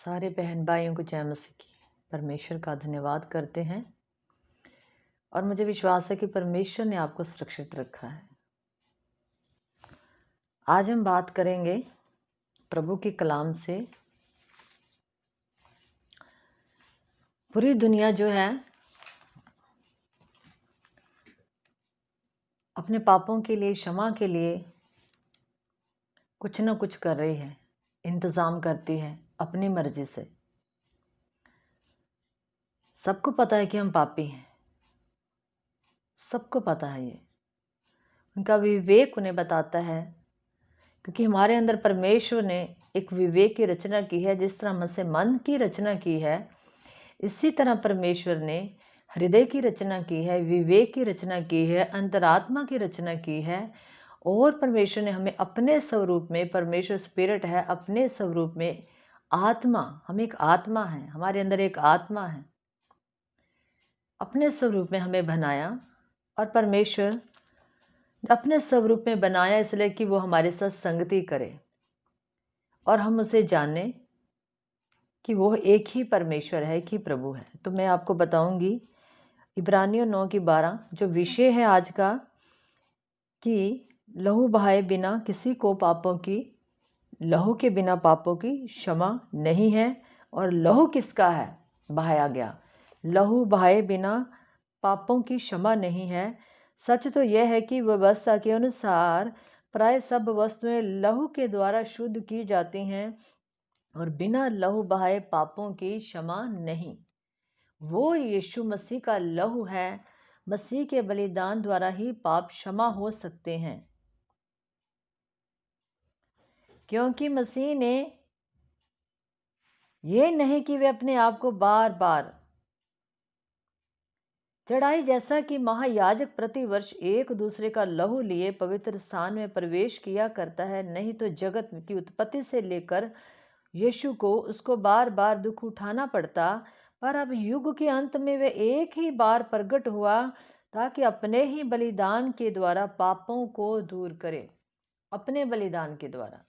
सारे बहन भाइयों को जय मसीह की। परमेश्वर का धन्यवाद करते हैं और मुझे विश्वास है कि परमेश्वर ने आपको सुरक्षित रखा है। आज हम बात करेंगे प्रभु के कलाम से। पूरी दुनिया जो है अपने पापों के लिए, क्षमा के लिए कुछ न कुछ कर रही है, इंतज़ाम करती है अपनी मर्जी से। सबको पता है कि हम पापी हैं, सबको पता है ये। उनका विवेक उन्हें बताता है, क्योंकि हमारे अंदर परमेश्वर ने एक विवेक की रचना की है। जिस तरह हमसे मन की रचना की है, इसी तरह परमेश्वर ने हृदय की रचना की है, विवेक की रचना की है, अंतरात्मा की रचना की है। और परमेश्वर ने हमें अपने स्वरूप में, परमेश्वर स्पिरिट है, अपने स्वरूप में आत्मा, हम एक आत्मा है, हमारे अंदर एक आत्मा है, अपने स्वरूप में हमें बनाया। और परमेश्वर अपने स्वरूप में बनाया इसलिए कि वो हमारे साथ संगति करे और हम उसे जाने कि वो एक ही परमेश्वर है, एक ही प्रभु है। तो मैं आपको बताऊंगी इब्रानियों 9:12 जो विषय है आज का, कि लहू बहाए बिना किसी को पापों की, लहू के बिना पापों की क्षमा नहीं है। और लहू किसका है? बहाया गया। लहू बहाए बिना पापों की क्षमा नहीं है। सच तो यह है कि व्यवस्था के अनुसार प्राय सब वस्तुएं लहू के द्वारा शुद्ध की जाती हैं और बिना लहू बहाए पापों की क्षमा नहीं। वो यीशु मसीह का लहू है। मसीह के बलिदान द्वारा ही पाप क्षमा हो सकते हैं, क्योंकि मसीह ने ये नहीं कि वे अपने आप को बार बार चढ़ाई, जैसा कि महायाजक प्रतिवर्ष एक दूसरे का लहू लिए पवित्र स्थान में प्रवेश किया करता है। नहीं तो जगत की उत्पत्ति से लेकर यीशु को उसको बार बार दुख उठाना पड़ता, पर अब युग के अंत में वे एक ही बार प्रकट हुआ ताकि अपने ही बलिदान के द्वारा पापों को दूर करे। अपने बलिदान के द्वारा,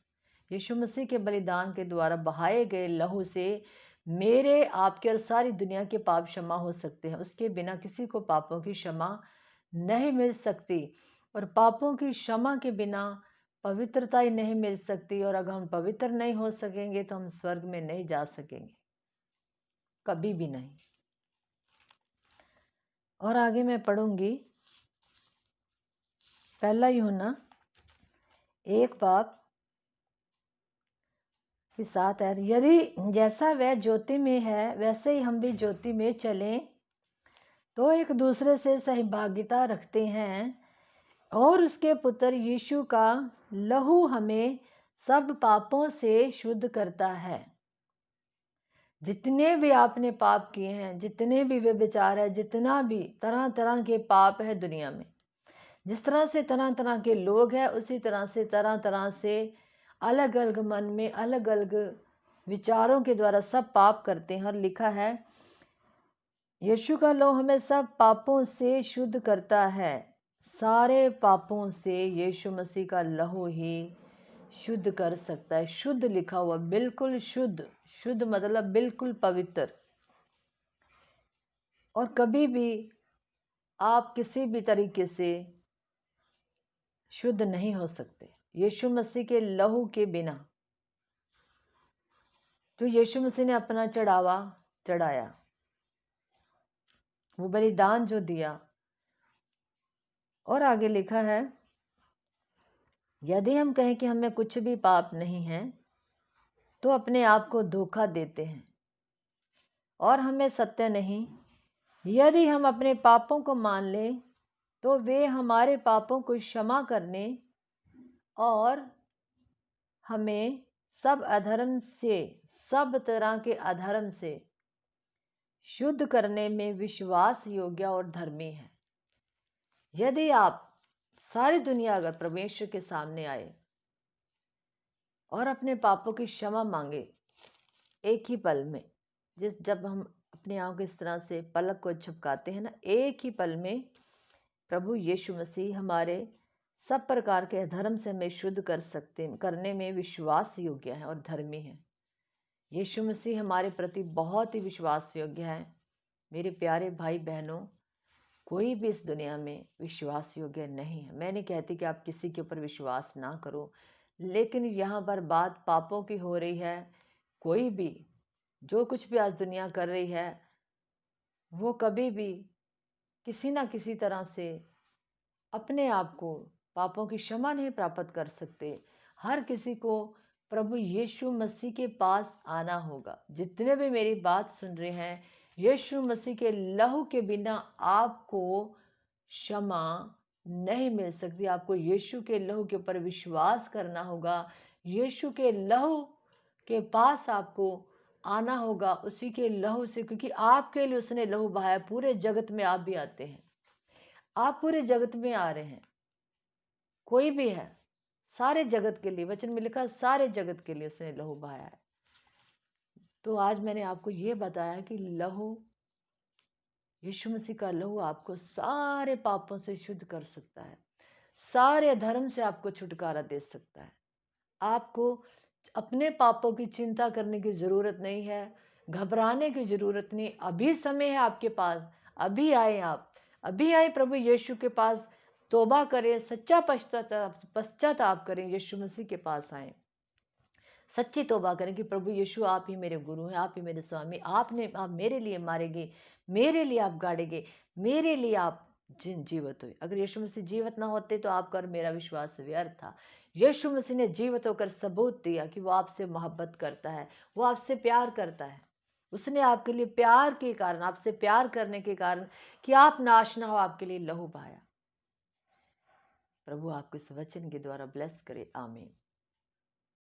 यीशु मसीह के बलिदान के द्वारा बहाए गए लहू से मेरे, आपके और सारी दुनिया के पाप क्षमा हो सकते हैं। उसके बिना किसी को पापों की क्षमा नहीं मिल सकती, और पापों की क्षमा के बिना पवित्रता ही नहीं मिल सकती। और अगर हम पवित्र नहीं हो सकेंगे तो हम स्वर्ग में नहीं जा सकेंगे, कभी भी नहीं। और आगे मैं पढ़ूंगी पहला यूहन्ना 1 के साथ है। यदि जैसा वह ज्योति में है वैसे ही हम भी ज्योति में चलें तो एक दूसरे से सहभागिता रखते हैं, और उसके पुत्र यीशु का लहू हमें सब पापों से शुद्ध करता है। जितने भी आपने पाप किए हैं, जितने भी व्यभिचार है, जितना भी तरह तरह के पाप है दुनिया में, जिस तरह से तरह तरह के लोग हैं, उसी तरह से अलग अलग मन में अलग अलग विचारों के द्वारा सब पाप करते हैं। और लिखा है यीशु का लहू हमें सब पापों से शुद्ध करता है। सारे पापों से यीशु मसीह का लहू ही शुद्ध कर सकता है। शुद्ध लिखा हुआ, बिल्कुल शुद्ध। शुद्ध मतलब बिल्कुल पवित्र। और कभी भी आप किसी भी तरीके से शुद्ध नहीं हो सकते यीशु मसीह के लहू के बिना। तो यीशु मसीह ने अपना चढ़ावा चढ़ाया, वो बलिदान जो दिया। और आगे लिखा है यदि हम कहें कि हमें कुछ भी पाप नहीं है तो अपने आप को धोखा देते हैं और हमें सत्य नहीं। यदि हम अपने पापों को मान लें तो वे हमारे पापों को क्षमा करने और हमें सब अधर्म से, सब तरह के अधर्म से शुद्ध करने में विश्वास योग्य और धर्मी है। यदि आप, सारी दुनिया अगर परमेश्वर के सामने आए और अपने पापों की क्षमा मांगे एक ही पल में, जब हम अपने आँख को इस तरह से पलक को झपकाते हैं ना, एक ही पल में प्रभु यीशु मसीह हमारे सब प्रकार के अधर्म से हमें शुद्ध कर सकते हैं, करने में विश्वास योग्य है और धर्मी है। यीशु मसीह हमारे प्रति बहुत ही विश्वास योग्य है। मेरे प्यारे भाई बहनों, कोई भी इस दुनिया में विश्वास योग्य नहीं है। मैं नहीं कहती कि आप किसी के ऊपर विश्वास ना करो, लेकिन यहाँ पर बात पापों की हो रही है। कोई भी जो कुछ भी आज दुनिया कर रही है, वो कभी भी किसी ना किसी तरह से अपने आप को पापों की क्षमा नहीं प्राप्त कर सकते। हर किसी को प्रभु यीशु मसीह के पास आना होगा। जितने भी मेरी बात सुन रहे हैं, यीशु मसीह के लहू के बिना आपको क्षमा नहीं मिल सकती। आपको यीशु के लहू के ऊपर विश्वास करना होगा। यीशु के लहू के पास आपको आना होगा, उसी के लहू से, क्योंकि आपके लिए उसने लहू बहाया। पूरे जगत में आप भी आते हैं, आप पूरे जगत में आ रहे हैं, कोई भी है, सारे जगत के लिए। वचन में लिखा सारे जगत के लिए उसने लहू बहाया है। तो आज मैंने आपको ये बताया कि लहू, यीशु मसीह का लहू आपको सारे पापों से शुद्ध कर सकता है, सारे अधर्म से आपको छुटकारा दे सकता है। आपको अपने पापों की चिंता करने की ज़रूरत नहीं है, घबराने की ज़रूरत नहीं। अभी समय है आपके पास, अभी आए आप, अभी आए प्रभु यीशु के पास, तौबा करें, सच्चा पश्चाताप करें, यीशु मसीह के पास आएँ, सच्ची तौबा करें कि प्रभु यीशु आप ही मेरे गुरु हैं, आप ही मेरे स्वामी, आप मेरे लिए मारेंगे, मेरे लिए आप गाड़ेंगे, मेरे लिए आप जीवित हुए। अगर यीशु मसीह जीवित ना होते तो आपका और मेरा विश्वास व्यर्थ था। यीशु मसीह ने जीवित होकर सबूत दिया कि वो आपसे मोहब्बत करता है, वो आपसे प्यार करता है। उसने आपके लिए प्यार के कारण, आपसे प्यार करने के कारण कि आप नाश ना हो, आपके लिए लहू बहाया। प्रभु आपको इस वचन के द्वारा ब्लेस करे। आमीन।